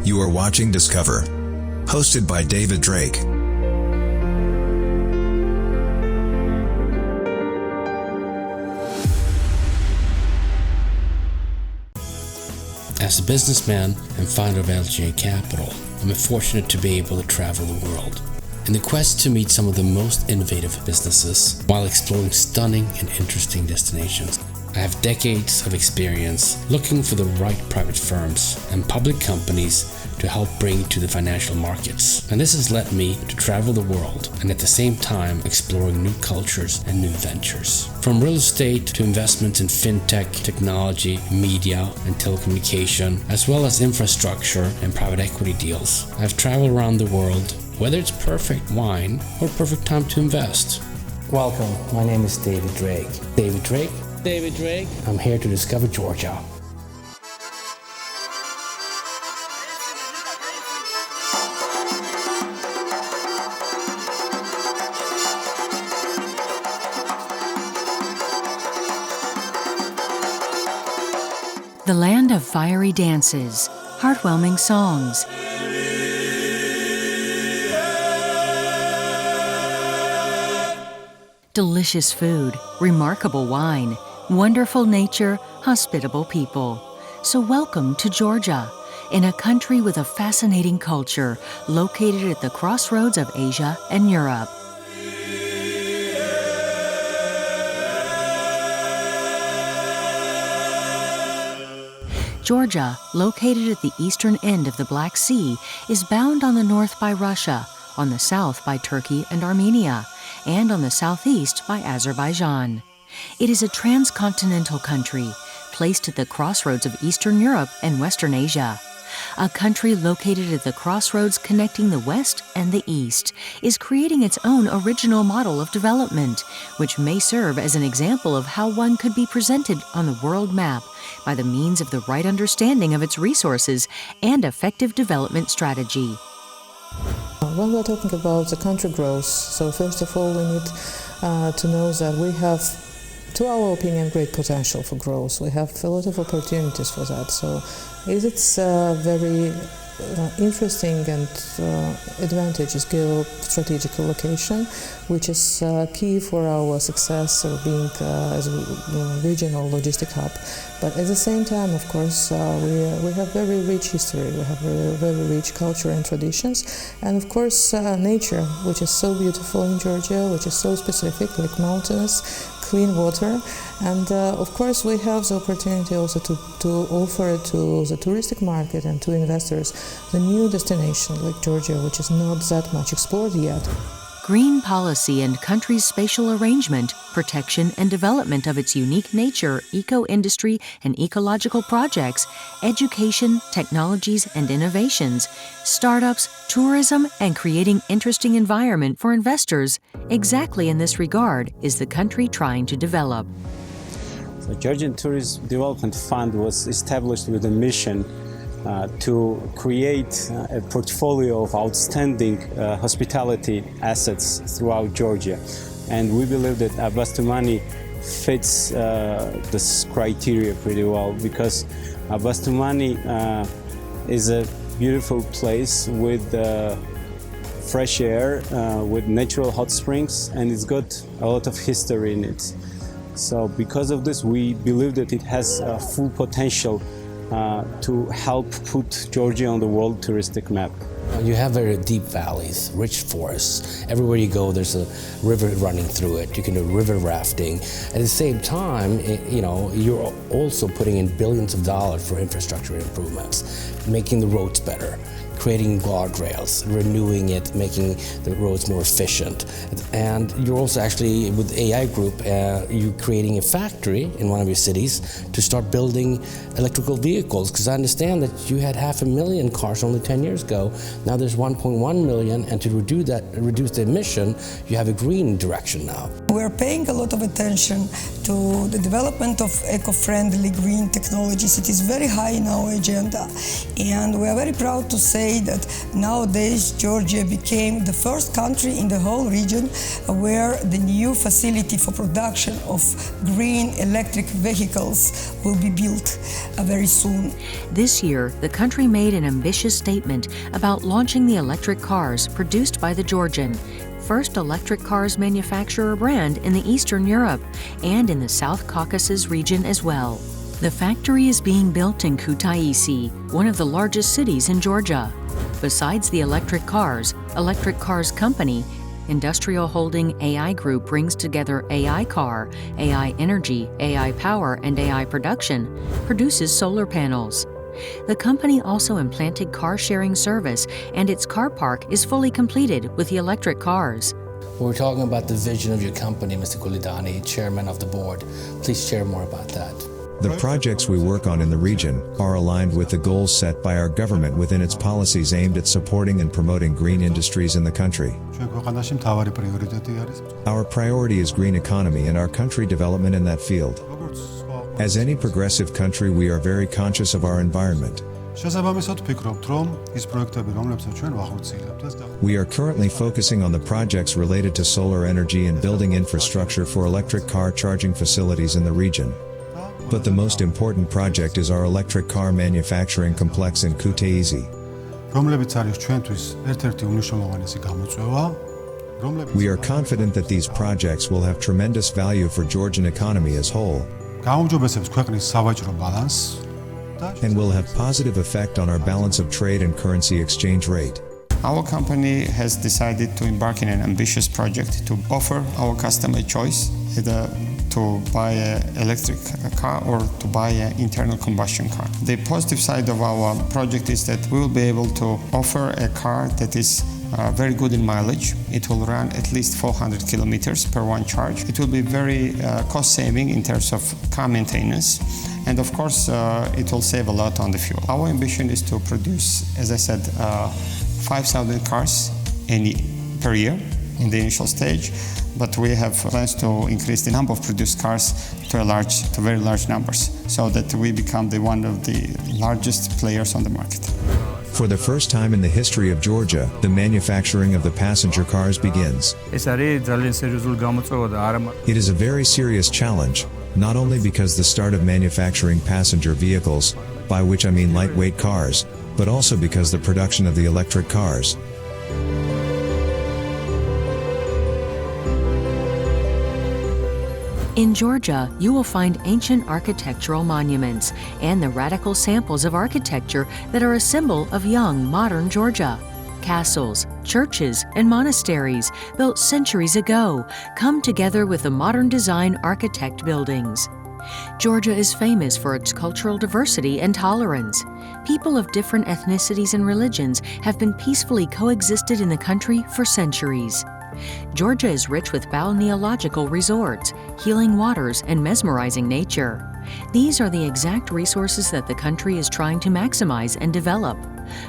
You are watching Discover, hosted by David Drake. As a businessman and founder of LGA Capital, I'm fortunate to be able to travel the world in the quest to meet some of the most innovative businesses while exploring stunning and interesting destinations. I have decades of experience looking for the right private firms and public companies to help bring to the financial markets. And this has led me to travel the world and at the same time exploring new cultures and new ventures. From real estate to investments in fintech, technology, media and telecommunication, as well as infrastructure and private equity deals. I've traveled around the world, whether it's perfect wine or perfect time to invest. Welcome, my name is David Drake. David Drake? David Drake. I'm here to discover Georgia. The land of fiery dances, heartwarming songs, delicious food, remarkable wine, wonderful nature, hospitable people. So welcome to Georgia, in a country with a fascinating culture located at the crossroads of Asia and Europe. Georgia, located at the eastern end of the Black Sea, is bound on the north by Russia, on the south by Turkey and Armenia, and on the southeast by Azerbaijan. It is a transcontinental country, placed at the crossroads of Eastern Europe and Western Asia. A country located at the crossroads connecting the West and the East is creating its own original model of development, which may serve as an example of how one could be presented on the world map by the means of the right understanding of its resources and effective development strategy. When we're talking about the country growth, so first of all we need to know that we have, to our opinion, great potential for growth. We have a lot of opportunities for that. So it's very interesting and advantageous geostrategic location, which is key for our success of being as a regional logistic hub. But at the same time, of course, we have very rich history, we have very rich culture and traditions, and of course nature, which is so beautiful in Georgia, which is so specific, like mountains, clean water, and of course we have the opportunity also to offer to the touristic market and to investors the new destination like Georgia, which is not that much explored yet. Green policy and country's spatial arrangement, protection and development of its unique nature, eco-industry and ecological projects, education, technologies and innovations, startups, tourism, and creating interesting environment for investors. Exactly in this regard is the country trying to develop. The Georgian Tourism Development Fund was established with a mission to create a portfolio of outstanding hospitality assets throughout Georgia. And we believe that Abastumani fits this criteria pretty well, because Abastumani is a beautiful place with fresh air, with natural hot springs, and it's got a lot of history in it. So because of this, we believe that it has full potential to help put Georgia on the world touristic map. You have very deep valleys, rich forests. Everywhere you go, there's a river running through it. You can do river rafting. At the same time, you're also putting in billions of dollars for infrastructure improvements, making the roads better, creating guardrails, renewing it, making the roads more efficient. And you're also actually, with AI Group, you're creating a factory in one of your cities to start building electrical vehicles, because I understand that you had 500,000 cars only 10 years ago. Now there's 1.1 million, and to reduce the emission, you have a green direction now. We're paying a lot of attention to the development of eco-friendly green technologies. It is very high in our agenda, and we are very proud to say that nowadays Georgia became the first country in the whole region where the new facility for production of green electric vehicles will be built very soon. This year, the country made an ambitious statement about launching the electric cars produced by the Georgian, first electric cars manufacturer brand in the Eastern Europe and in the South Caucasus region as well. The factory is being built in Tbilisi, one of the largest cities in Georgia. Besides the electric cars company, industrial holding AI Group brings together AI car, AI energy, AI power, and AI production, produces solar panels. The company also implanted car-sharing service, and its car park is fully completed with the electric cars. We're talking about the vision of your company, Mr. Kulidani, chairman of the board. Please share more about that. The projects we work on in the region are aligned with the goals set by our government within its policies aimed at supporting and promoting green industries in the country. Our priority is green economy and our country development in that field. As any progressive country, we are very conscious of our environment. We are currently focusing on the projects related to solar energy and building infrastructure for electric car charging facilities in the region. But the most important project is our electric car manufacturing complex in Tbilisi. We are confident that these projects will have tremendous value for Georgian economy as whole and will have positive effect on our balance of trade and currency exchange rate. Our company has decided to embark in an ambitious project to offer our customer choice, either to buy an electric car or to buy an internal combustion car. The positive side of our project is that we will be able to offer a car that is very good in mileage. It will run at least 400 kilometers per one charge. It will be very cost-saving in terms of car maintenance. And of course, it will save a lot on the fuel. Our ambition is to produce, as I said, 5,000 cars per year in the initial stage, but we have plans to increase the number of produced cars to very large numbers, so that we become one of the largest players on the market. For the first time in the history of Georgia, the manufacturing of the passenger cars begins. It is a very serious challenge, not only because the start of manufacturing passenger vehicles, by which I mean lightweight cars, but also because the production of the electric cars. In Georgia, you will find ancient architectural monuments and the radical samples of architecture that are a symbol of young, modern Georgia. Castles, churches, and monasteries built centuries ago come together with the modern design architect buildings. Georgia is famous for its cultural diversity and tolerance. People of different ethnicities and religions have been peacefully coexisted in the country for centuries. Georgia is rich with balneological resorts, healing waters, and mesmerizing nature. These are the exact resources that the country is trying to maximize and develop.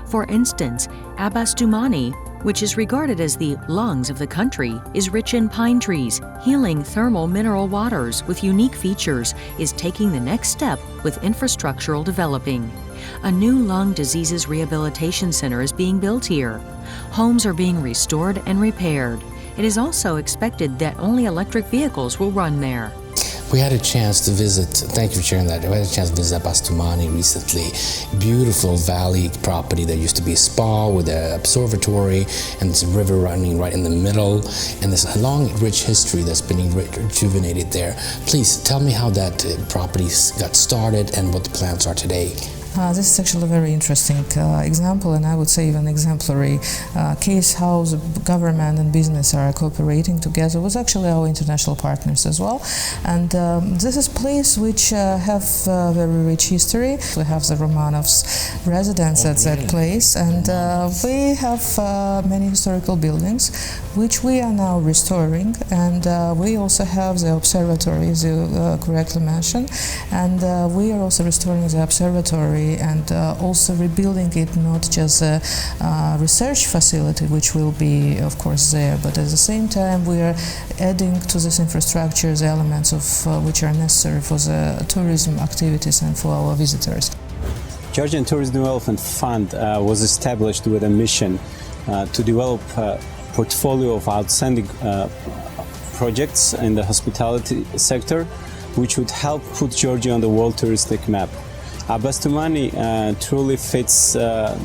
For instance, Abbastumani, which is regarded as the lungs of the country, is rich in pine trees, healing thermal mineral waters with unique features, is taking the next step with infrastructural developing. A new lung diseases rehabilitation center is being built here. Homes are being restored and repaired. It is also expected that only electric vehicles will run there. We had a chance to visit, thank you for sharing that, we had a chance to visit Abbastumani recently. Beautiful valley property. There used to be a spa with an observatory, and there's a river running right in the middle, and there's a long, rich history that's been rejuvenated there. Please tell me how that property got started and what the plans are today. This is actually a very interesting example, and I would say even exemplary case how the government and business are cooperating together with actually our international partners as well. And this is a place which have very rich history. We have the Romanovs' residence at that place, and we have many historical buildings which we are now restoring, and we also have the observatory, as you correctly mentioned, and we are also restoring the observatory laboratory and also rebuilding it not just a research facility, which will be, of course, there, but at the same time we are adding to this infrastructure the elements of which are necessary for the tourism activities and for our visitors. Georgian Tourism Development Fund was established with a mission to develop a portfolio of outstanding projects in the hospitality sector, which would help put Georgia on the world touristic map. Abastumani truly fits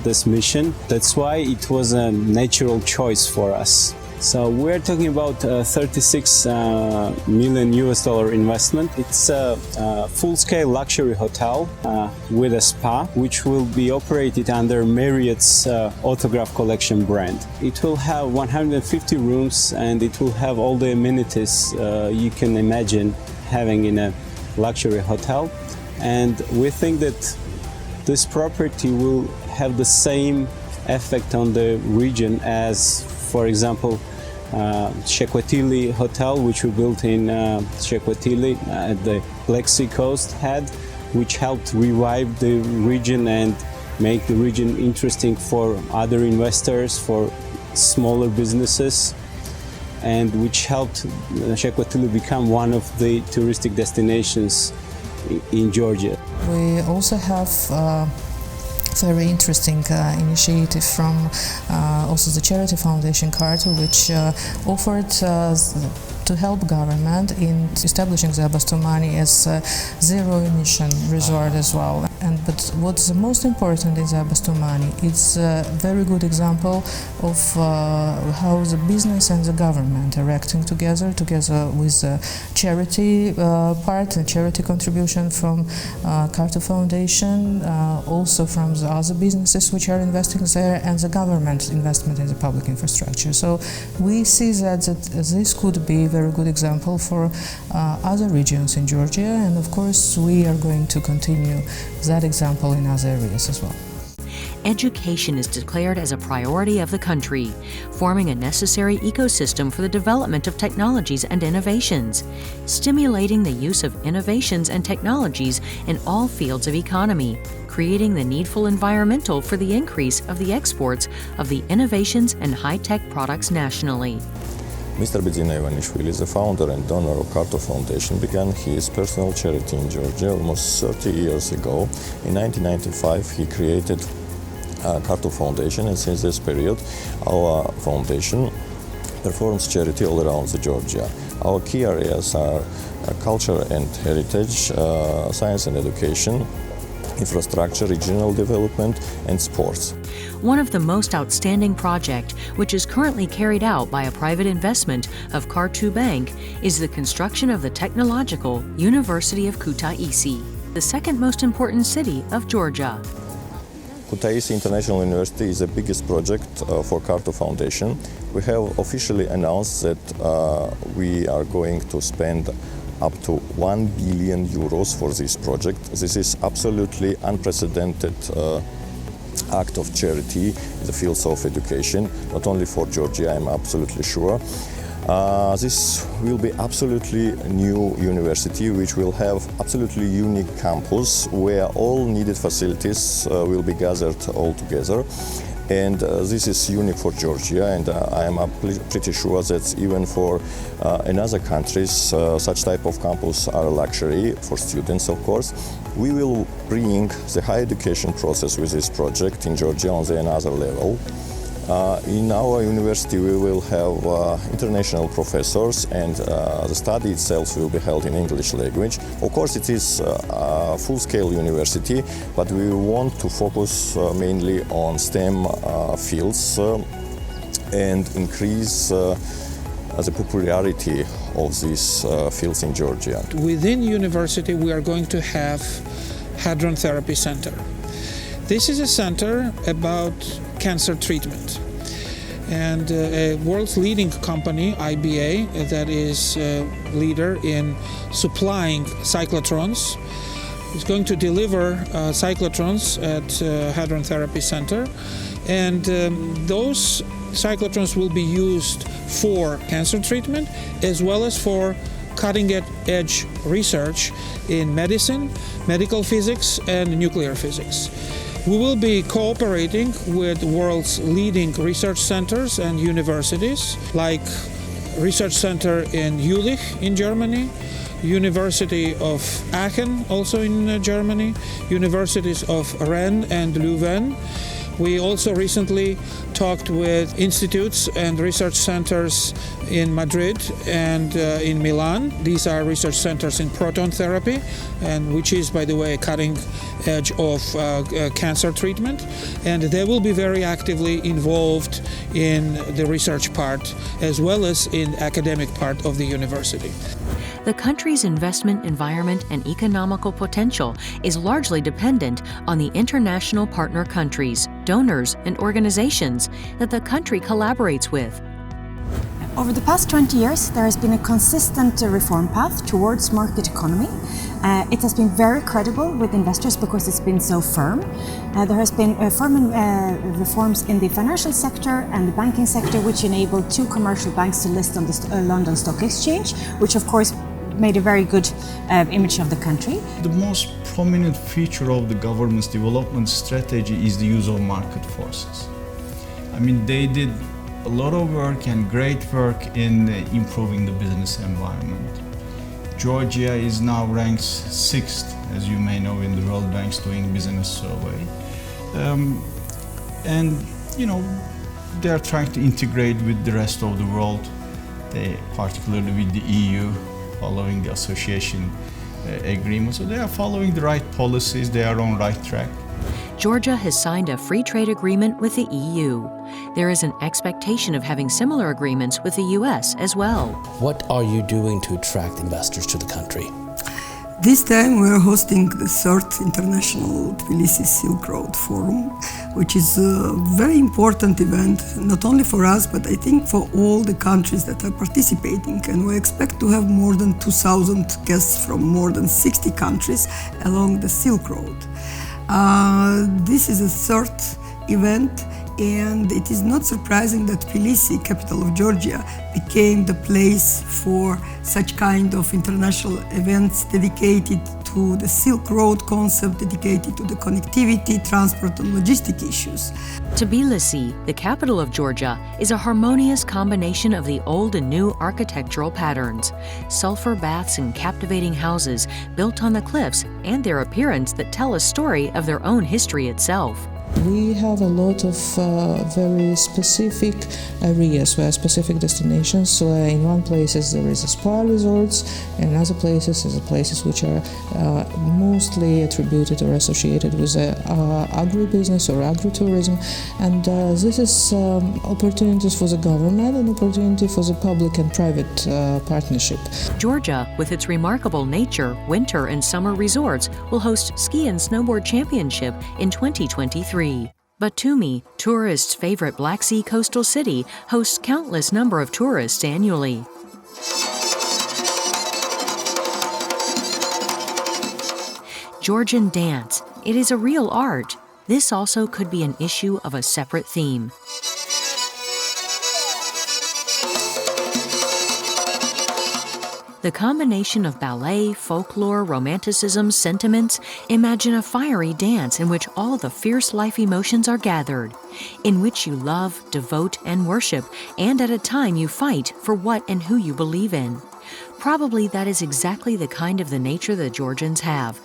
this mission. That's why it was a natural choice for us. So we're talking about $36 million investment. It's a full-scale luxury hotel with a spa, which will be operated under Marriott's Autograph Collection brand. It will have 150 rooms and it will have all the amenities you can imagine having in a luxury hotel. And we think that this property will have the same effect on the region as, for example, Shekwatili Hotel, which we built in Shekwatili at the Black Sea coast had, which helped revive the region and make the region interesting for other investors, for smaller businesses, and which helped Shekwatili become one of the touristic destinations in Georgia. We also have very interesting initiative from also the charity foundation Carter, which offered to help government in establishing the Abastumani as a zero-emission resort as well. But what's the most important is Abastumani. It's a very good example of how the business and the government are acting together with the charity part and charity contribution from Carter Foundation, also from the other businesses which are investing there, and the government investment in the public infrastructure. So we see that this could be a very good example for other regions in Georgia, and of course we are going to continue that example in other areas as well. Education is declared as a priority of the country, forming a necessary ecosystem for the development of technologies and innovations, stimulating the use of innovations and technologies in all fields of economy, creating the needful environmental for the increase of the exports of the innovations and high-tech products nationally. Mr. Bidzina Ivanishvili, the founder and donor of Carter Foundation, began his personal charity in Georgia almost 30 years ago. In 1995, he created Carter Foundation, and since this period, our foundation performs charity all around Georgia. Our key areas are culture and heritage, science and education, infrastructure, regional development, and sports. One of the most outstanding projects, which is currently carried out by a private investment of Kartu Bank, is the construction of the Technological University of Kutaisi, the second most important city of Georgia. Kutaisi International University is the biggest project for Carter Foundation. We have officially announced that we are going to spend up to 1 billion euros for this project. This is absolutely unprecedented act of charity in the fields of education, not only for Georgia, I'm absolutely sure. This will be absolutely new university which will have absolutely unique campus where all needed facilities will be gathered all together. And this is unique for Georgia, and I am pretty sure that even for in other countries such type of campus are a luxury for students, of course. We will bring the higher education process with this project in Georgia on another level. In our university we will have international professors, and the study itself will be held in English language. Of course it is a full-scale university, but we want to focus mainly on STEM fields and increase the popularity of these fields in Georgia. Within the university we are going to have Hadron Therapy Center. This is a center about cancer treatment, and a world's leading company, IBA, that is a leader in supplying cyclotrons, is going to deliver cyclotrons at Hadron Therapy Center, and those cyclotrons will be used for cancer treatment as well as for cutting-edge research in medicine, medical physics, and nuclear physics. We will be cooperating with the world's leading research centers and universities, like Research Center in Jülich in Germany, University of Aachen, also in Germany, Universities of Rennes and Leuven. We also recently talked with institutes and research centers in Madrid and in Milan. These are research centers in proton therapy, and which is, by the way, a cutting edge of cancer treatment. And they will be very actively involved in the research part as well as in academic part of the university. The country's investment environment and economical potential is largely dependent on the international partner countries, donors, and organizations that the country collaborates with. Over the past 20 years, there has been a consistent reform path towards market economy. It has been very credible with investors because it's been so firm. There has been firm reforms in the financial sector and the banking sector, which enabled 2 commercial banks to list on the London Stock Exchange, which of course made a very good image of the country. The most prominent feature of the government's development strategy is the use of market forces. I mean, they did a lot of work and great work in improving the business environment. Georgia is now ranked 6th, as you may know, in the World Bank's Doing Business survey. And, you know, they are trying to integrate with the rest of the world, particularly with the EU, following the association agreement. So they are following the right policies, they are on right track. Georgia has signed a free trade agreement with the EU. There is an expectation of having similar agreements with the US as well. What are you doing to attract investors to the country? This time we are hosting the 3rd International Tbilisi Silk Road Forum, which is a very important event, not only for us, but I think for all the countries that are participating. And we expect to have more than 2,000 guests from more than 60 countries along the Silk Road. This is a 3rd event, and it is not surprising that Tbilisi, capital of Georgia, became the place for such kind of international events dedicated to the Silk Road concept, dedicated to the connectivity, transport and logistic issues. Tbilisi, the capital of Georgia, is a harmonious combination of the old and new architectural patterns. Sulfur baths and captivating houses built on the cliffs and their appearance that tell a story of their own history itself. We have a lot of very specific areas, where specific destinations. So in one places there is a spa resorts, and in other places is places which are mostly attributed or associated with agribusiness or agritourism. And this is opportunities for the government and opportunity for the public and private partnership. Georgia, with its remarkable nature, winter and summer resorts, will host Ski and Snowboard Championship in 2023. Batumi, tourists' favorite Black Sea coastal city, hosts countless number of tourists annually. Georgian dance. It is a real art. This also could be an issue of a separate theme. The combination of ballet, folklore, romanticism, sentiments, imagine a fiery dance in which all the fierce life emotions are gathered, in which you love, devote, and worship, and at a time you fight for what and who you believe in. Probably that is exactly the kind of the nature the Georgians have.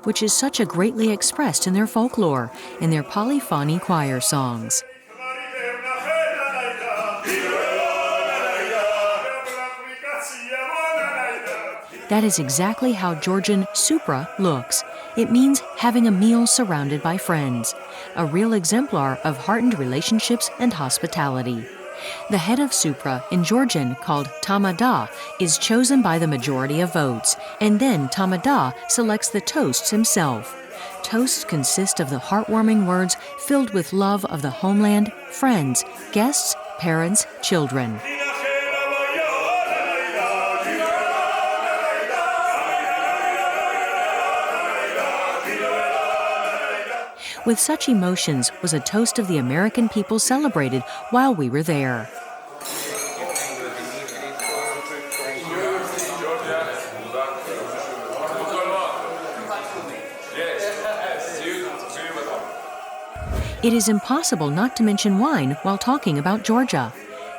Which is such a greatly expressed in their folklore, in their polyphony choir songs. That is exactly how Georgian supra looks. It means having a meal surrounded by friends, a real exemplar of heartened relationships and hospitality. The head of supra, in Georgian called tamada, is chosen by the majority of votes, and then tamada selects the toasts himself. Toasts consist of the heartwarming words filled with love of the homeland, friends, guests, parents, children. With such emotions was a toast of the American people celebrated while we were there. It is impossible not to mention wine while talking about Georgia.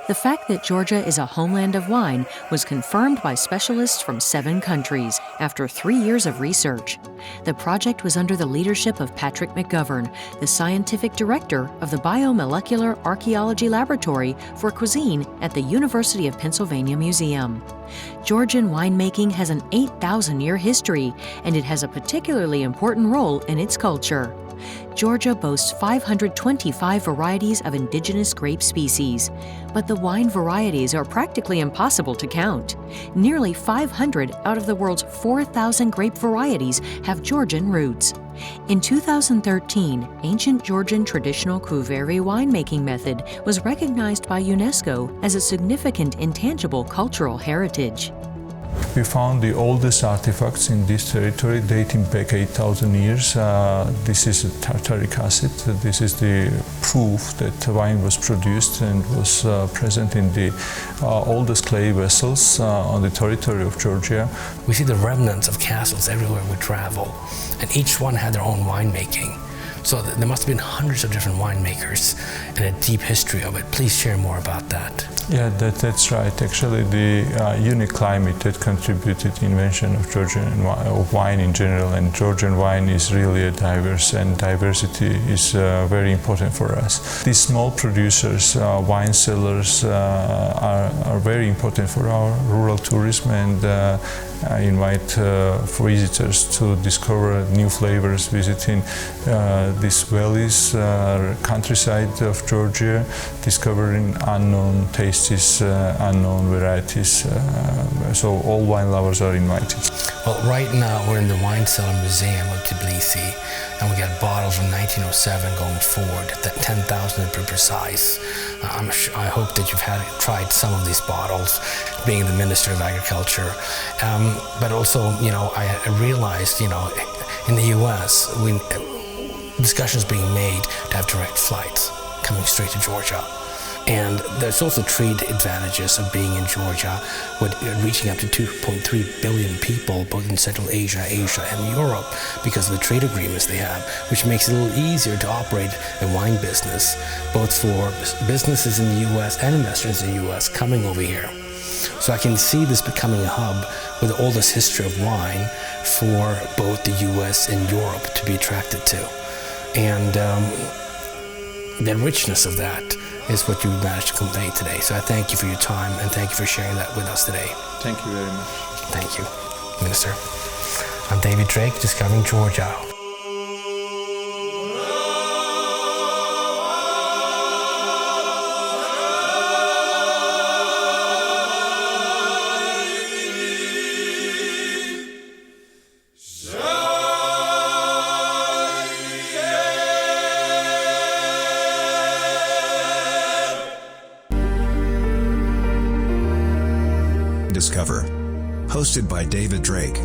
The fact that Georgia is a homeland of wine was confirmed by specialists from 7 countries after 3 years of research. The project was under the leadership of Patrick McGovern, the scientific director of the Biomolecular Archaeology Laboratory for Cuisine at the University of Pennsylvania Museum. Georgian winemaking has an 8,000-year history, and it has a particularly important role in its culture. Georgia boasts 525 varieties of indigenous grape species, but the wine varieties are practically impossible to count. Nearly 500 out of the world's 4,000 grape varieties have Georgian roots. In 2013, ancient Georgian traditional Kuveri winemaking method was recognized by UNESCO as a significant intangible cultural heritage. We found the oldest artifacts in this territory dating back 8,000 years. This is a tartaric acid. This is the proof that wine was produced and was present in the oldest clay vessels on the territory of Georgia. We see the remnants of castles everywhere we travel, and each one had their own winemaking. So there must have been hundreds of different winemakers and a deep history of it. Please share more about that. Yeah, that's right. Actually, the unique climate that contributed to the invention of Georgian wine in general, and Georgian wine is really diverse, and diversity is very important for us. These small producers, wine cellars, are very important for our rural tourism, and I invite visitors to discover new flavors visiting these valleys, countryside of Georgia, discovering unknown tastes, unknown varieties. So all wine lovers are invited. Well, right now we're in the Wine Cellar Museum of Tbilisi, and we got bottles from 1907 going forward, 10,000 to be precise. I hope that you've tried some of these bottles, being the Minister of Agriculture. But also, I realized, in the U.S., discussions being made to have direct flights coming straight to Georgia. And there's also trade advantages of being in Georgia, with reaching up to 2.3 billion people, both in Central Asia, Asia, and Europe, because of the trade agreements they have, which makes it a little easier to operate a wine business, both for businesses in the U.S. and investors in the U.S. coming over here. So I can see this becoming a hub with all this history of wine for both the U.S. and Europe to be attracted to. And the richness of that is what you managed to convey today. So I thank you for your time, and thank you for sharing that with us today. Thank you very much. Thank you, Minister. I'm David Drake, Discovering Georgia. Discover. Hosted by David Drake.